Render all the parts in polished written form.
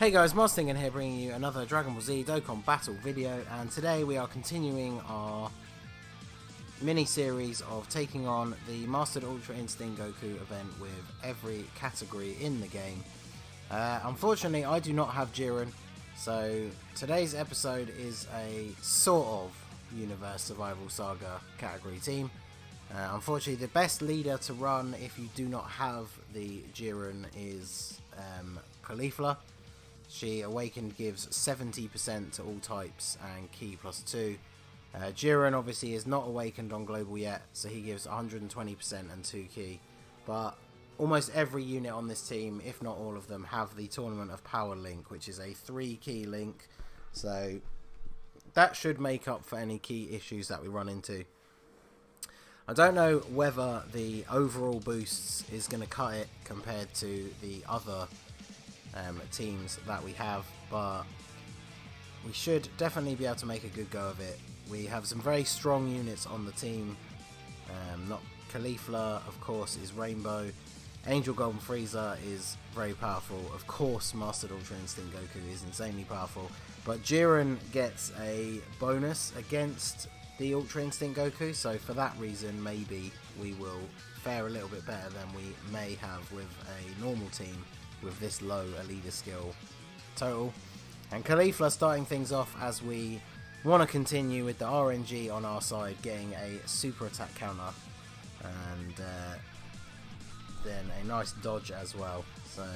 Hey guys, Mostingan here bringing you another Dragon Ball Z Dokkan Battle video, and today we are continuing our mini-series of taking on the Mastered Ultra Instinct Goku event with every category in the game. Unfortunately, I do not have Jiren, so today's episode is a sort of Universal Survival Saga category team. Unfortunately, the best leader to run if you do not have the Jiren is Caulifla. She awakened gives 70% to all types and Ki +2. Jiren obviously is not awakened on global yet, so he gives 120% and 2 Ki. But almost every unit on this team, if not all of them, have the Tournament of Power link, which is a 3 Ki link. So that should make up for any key issues that we run into. I don't know whether the overall boosts is going to cut it compared to the other teams that we have, but we should definitely be able to make a good go of it. We have some very strong units on the team. Not Caulifla, of course, is Rainbow. Angel Golden Frieza is very powerful. Of course, Mastered Ultra Instinct Goku is insanely powerful. But Jiren gets a bonus against the Ultra Instinct Goku, so for that reason, maybe we will fare a little bit better than we may have with a normal team with this low a leader skill total. And Caulifla starting things off as we want to continue with the RNG on our side, getting a super attack counter and then a nice dodge as well. So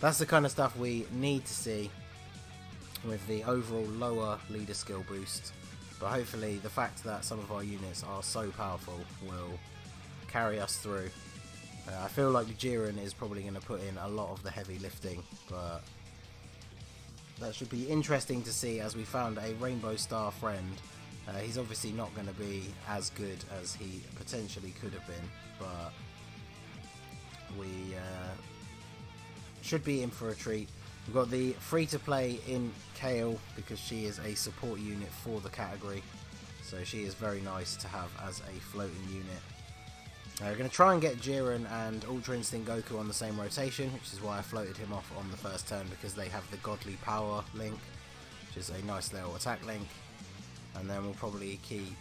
that's the kind of stuff we need to see with the overall lower leader skill boost. But hopefully the fact that some of our units are so powerful will carry us through. I feel like Jiren is probably going to put in a lot of the heavy lifting, but that should be interesting to see as we found a Rainbow Star friend. He's obviously not going to be as good as he potentially could have been, but we should be in for a treat. We've got the free-to-play in Kale because she is a support unit for the category, so she is very nice to have as a floating unit. We're going to try and get Jiren and Ultra Instinct Goku on the same rotation, which is why I floated him off on the first turn, because they have the Godly Power link, which is a nice little attack link. And then we'll probably keep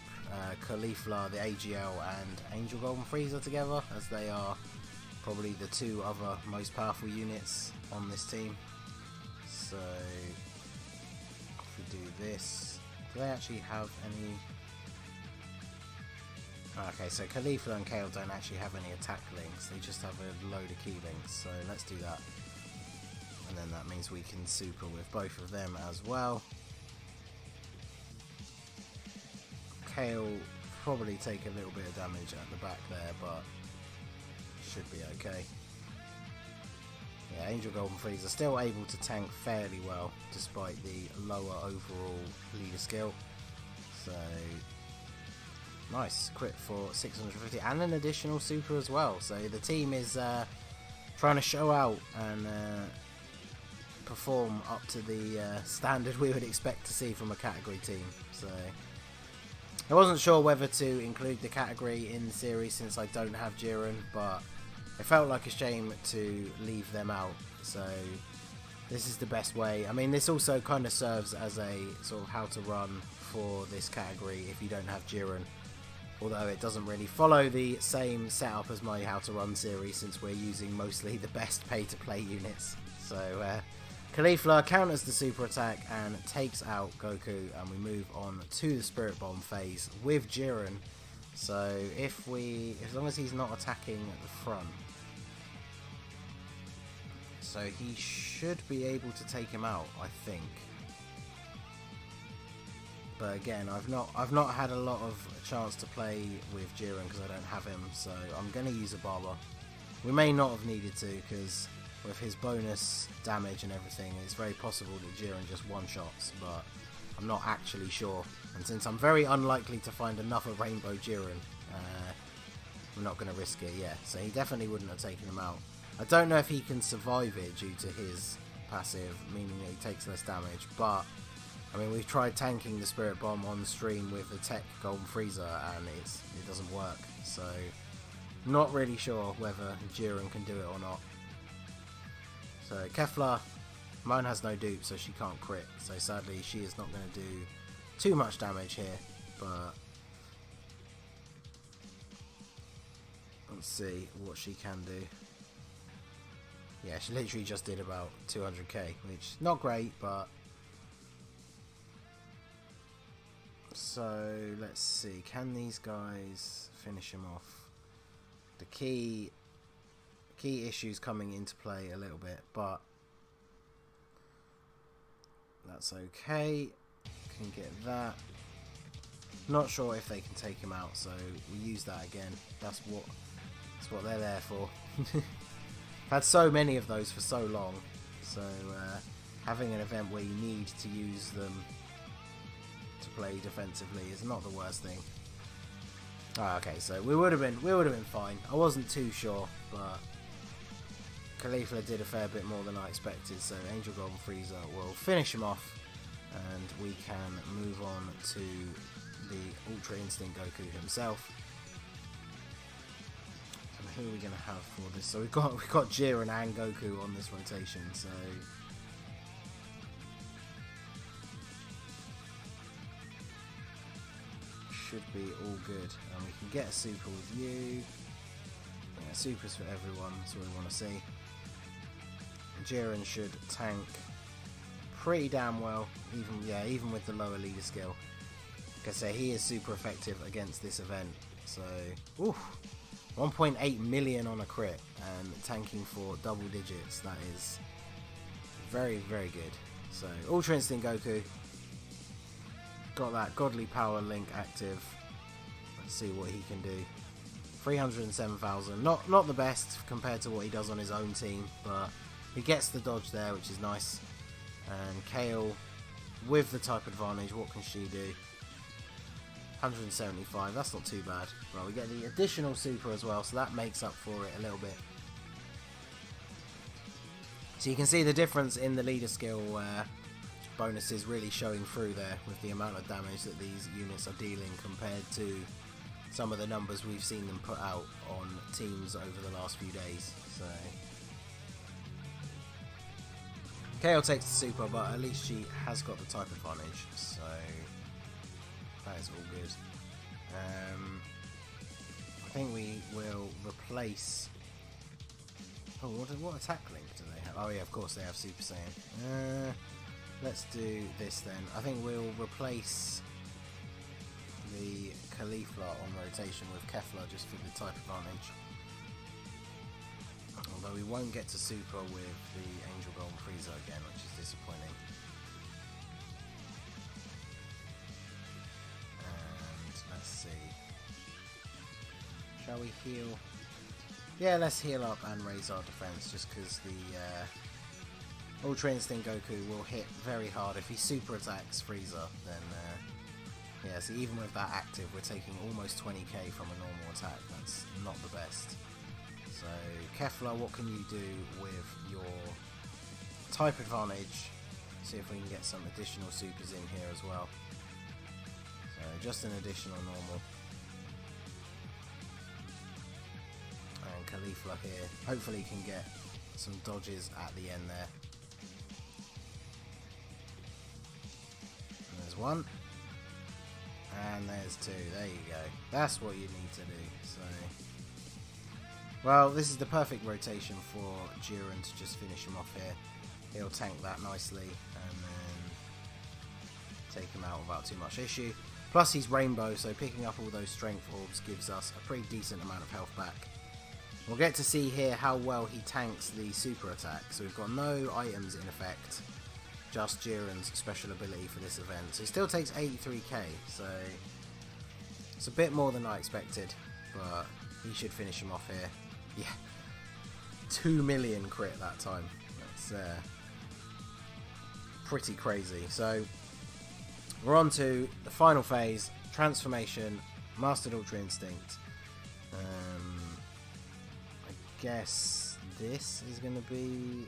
Caulifla, the AGL, and Angel Golden Frieza together, as they are probably the two other most powerful units on this team. So if we do this, do they actually have any... Okay, so Caulifla and Kale don't actually have any attack links, they just have a load of key links, so let's do that. And then that means we can super with both of them as well. Kale probably take a little bit of damage at the back there, but should be okay. Yeah, Angel Golden Frieza still able to tank fairly well, despite the lower overall leader skill. So... nice, crit for 650 and an additional super as well. So the team is trying to show out and perform up to the standard we would expect to see from a category team. So I wasn't sure whether to include the category in the series since I don't have Jiren, but it felt like a shame to leave them out. So this is the best way. I mean, this also kind of serves as a sort of how to run for this category if you don't have Jiren. Although it doesn't really follow the same setup as my How to Run series, since we're using mostly the best pay-to-play units. So Caulifla counters the super attack and takes out Goku, and we move on to the Spirit Bomb phase with Jiren. So as long as he's not attacking at the front, so he should be able to take him out, I think. But again, I've not had a lot of chance to play with Jiren because I don't have him, so I'm going to use a Barber. We may not have needed to, because with his bonus damage and everything, it's very possible that Jiren just one-shots, but I'm not actually sure. And since I'm very unlikely to find another Rainbow Jiren, I'm not going to risk it yet. So he definitely wouldn't have taken him out. I don't know if he can survive it due to his passive, meaning that he takes less damage, but I mean, we've tried tanking the Spirit Bomb on stream with the Tech Golden Frieza and it doesn't work, so not really sure whether Jiren can do it or not. So Kefla Mine has no dupe, so she can't crit. So sadly, she is not going to do too much damage here. But let's see what she can do. Yeah, she literally just did about 200k, which not great, but... So, let's see. Can these guys finish him off? The key issues coming into play a little bit, but that's okay. Can get that. Not sure if they can take him out, so we use that again. That's what they're there for. I've had so many of those for so long, so having an event where you need to use them to play defensively is not the worst thing. Oh, okay, so we would have been fine. I wasn't too sure, but Caulifla did a fair bit more than I expected, so Angel Golden Frieza will finish him off, and we can move on to the Ultra Instinct Goku himself. Who are we going to have for this? So we've got Jiren and Goku on this rotation, so should be all good. And we can get a super with you. Yeah, supers for everyone. That's what we want to see. Jiren should tank pretty damn well, even with the lower leader skill. Like I say, he is super effective against this event. So, oof. 1.8 million on a crit and tanking for double digits. That is very, very good. So, Ultra Instinct Goku. Got that Godly Power link active. Let's see what he can do. 307,000. Not the best compared to what he does on his own team, but he gets the dodge there, which is nice. And Kale, with the type advantage, what can she do? 175, that's not too bad. Well, we get the additional super as well, so that makes up for it a little bit. So you can see the difference in the leader skill bonuses really showing through there with the amount of damage that these units are dealing compared to some of the numbers we've seen them put out on teams over the last few days. So Kale takes the super, but at least she has got the type advantage, so that is all good. I think we will replace... Oh, what attack link do they have? Oh yeah, of course they have Super Saiyan. Let's do this then. I think we'll replace the Caulifla on rotation with Kefla just for the type advantage. Although we won't get to Super with the Angel Golden Frieza again, which is disappointing. Let's see. Shall we heal? Yeah, let's heal up and raise our defense, just because the Ultra Instinct Goku will hit very hard. If he super attacks Frieza, then yeah, so even with that active, we're taking almost 20k from a normal attack. That's not the best. So Kefla, what can you do with your type advantage? See if we can get some additional supers in here as well. Just an additional normal. And Caulifla here. Hopefully can get some dodges at the end there. And there's one. And there's two. There you go. That's what you need to do. So, well, this is the perfect rotation for Jiren to just finish him off here. He'll tank that nicely and then take him out without too much issue. Plus he's Rainbow, so picking up all those strength orbs gives us a pretty decent amount of health back. We'll get to see here how well he tanks the super attack. So we've got no items in effect, just Jiren's special ability for this event. So he still takes 83k, so it's a bit more than I expected, but he should finish him off here. Yeah, 2 million crit that time. That's pretty crazy. So we're on to the final phase, Transformation, Mastered Ultra Instinct. I guess this is going to be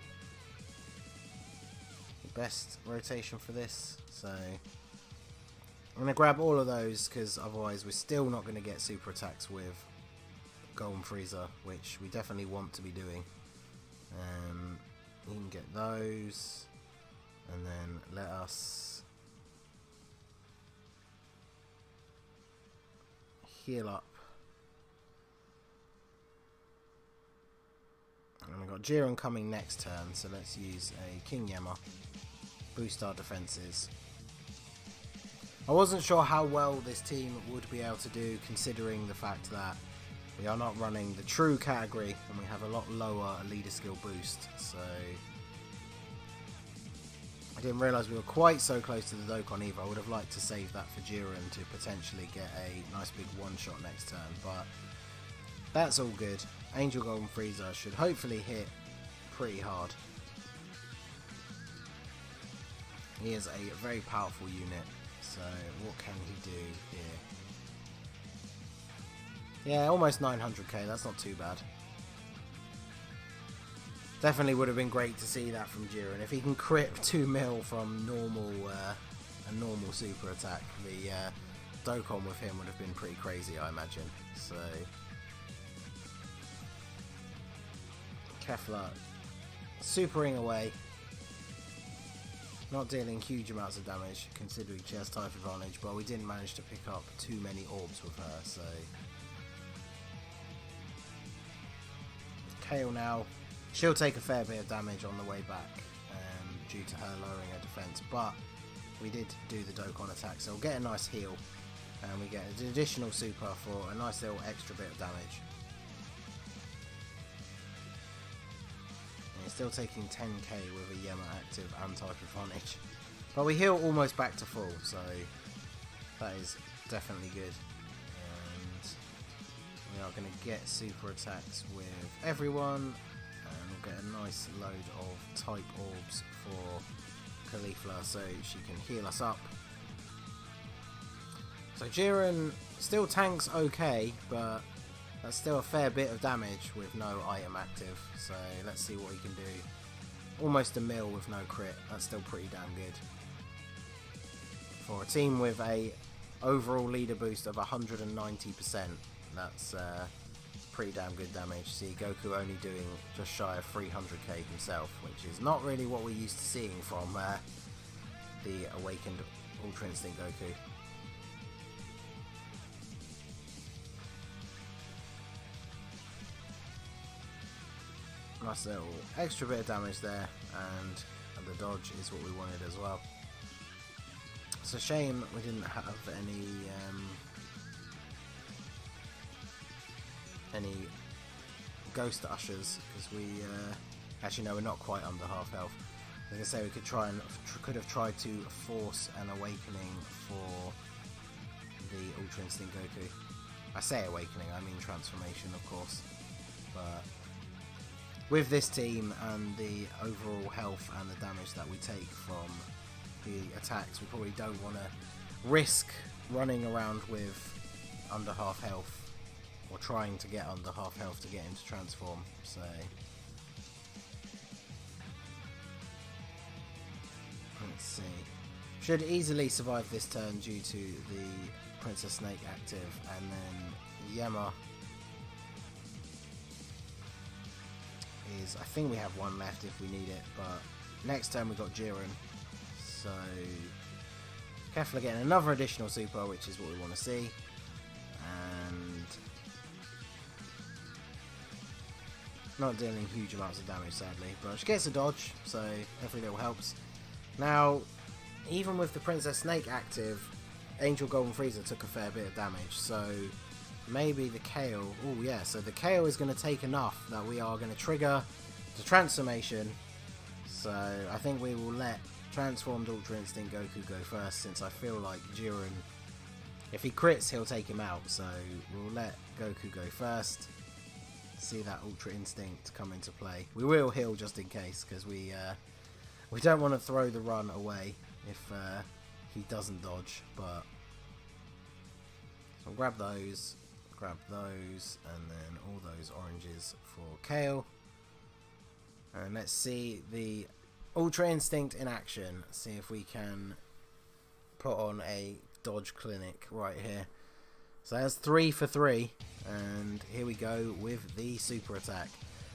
the best rotation for this. So I'm going to grab all of those, because otherwise we're still not going to get super attacks with Golden Frieza, which we definitely want to be doing. You can get those. And then let us heal up. And we've got Jiren coming next turn, so let's use a King Yemma. Boost our defenses. I wasn't sure how well this team would be able to do, considering the fact that we are not running the true category and we have a lot lower leader skill boost. So I didn't realise we were quite so close to the Dokkan either. I would have liked to save that for Jiren to potentially get a nice big one-shot next turn, but that's all good. Angel Golden Frieza should hopefully hit pretty hard. He is a very powerful unit, so what can he do here? Yeah, almost 900k, that's not too bad. Definitely would have been great to see that from Jiren. If he can crit 2 mil from a normal super attack, the Dokkan with him would have been pretty crazy, I imagine. So Caulifla supering away, not dealing huge amounts of damage considering she has type advantage, but we didn't manage to pick up too many orbs with her. So Kale now, she'll take a fair bit of damage on the way back due to her lowering her defense, but we did do the Dokkan attack, so we'll get a nice heal and we get an additional super for a nice little extra bit of damage. And it's still taking 10k with a Yemma active and type advantage, but we heal almost back to full, so that is definitely good. We are going to get super attacks with everyone, and we'll get a nice load of type orbs for Caulifla so she can heal us up. So Jiren still tanks okay, but that's still a fair bit of damage with no item active, so let's see what he can do. Almost a mil with no crit, that's still pretty damn good. For a team with a overall leader boost of 190%. That's pretty damn good damage. See, Goku only doing just shy of 300k himself, which is not really what we're used to seeing from the awakened Ultra Instinct Goku. Nice little extra bit of damage there, and the dodge is what we wanted as well. It's a shame we didn't have any ghost ushers, because we actually no, we're not quite under half health. I was gonna say we could have tried to force an awakening for the Ultra Instinct Goku. I say awakening, I mean transformation, of course. But with this team and the overall health and the damage that we take from the attacks, we probably don't want to risk running around with under half health, or trying to get under half health to get him to transform. So let's see. Should easily survive this turn due to the Princess Snake active, and then Yemma is, I think we have one left if we need it, but next turn we got Jiren, so Caulifla getting another additional super, which is what we want to see. And not dealing huge amounts of damage, sadly, but she gets a dodge, so every little helps. Now, even with the Princess Snake active, Angel Golden Frieza took a fair bit of damage, so maybe the Kale, oh yeah, so the Kale is going to take enough that we are going to trigger the transformation, so I think we will let transformed Ultra Instinct Goku go first, since I feel like Jiren, if he crits, he'll take him out, so we'll let Goku go first. See that Ultra Instinct come into play. We will heal just in case, because we don't want to throw the run away if he doesn't dodge. But so I'll grab those, and then all those oranges for Kale. And let's see the Ultra Instinct in action. See if we can put on a dodge clinic right here. So that's 3 for 3, and here we go with the super attack.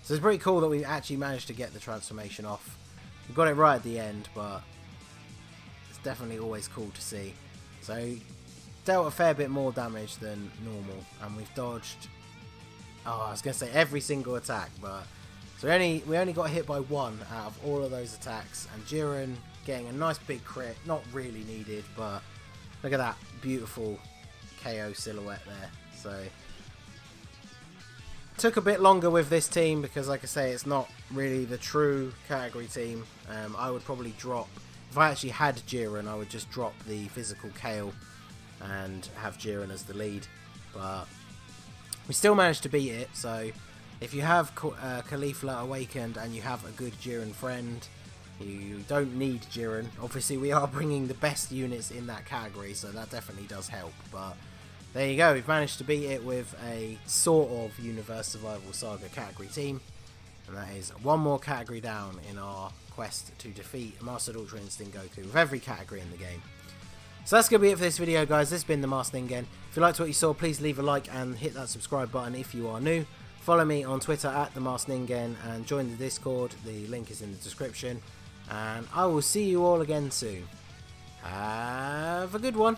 So it's pretty cool that we actually managed to get the transformation off. We got it right at the end, but definitely always cool to see. So dealt a fair bit more damage than normal, and we've dodged, I was going to say every single attack, but so we only got hit by one out of all of those attacks, and Jiren getting a nice big crit, not really needed, but look at that beautiful KO silhouette there. So took a bit longer with this team because, like I say, it's not really the true category team. I would probably drop, if I actually had Jiren, I would just drop the physical Kale and have Jiren as the lead, but we still managed to beat it. So if you have Caulifla awakened and you have a good Jiren friend, you don't need Jiren. Obviously we are bringing the best units in that category, so that definitely does help, but there you go, we've managed to beat it with a sort of Universal Survival Saga category team, and that is one more category down in our quest to defeat Mastered Ultra Instinct Goku with every category in the game. So that's going to be it for this video, guys. This has been the Masked Ningen. If you liked what you saw, please leave a like and hit that subscribe button if you are new. Follow me on Twitter at the Masked Ningen and join the Discord. The link is in the description. And I will see you all again soon. Have a good one.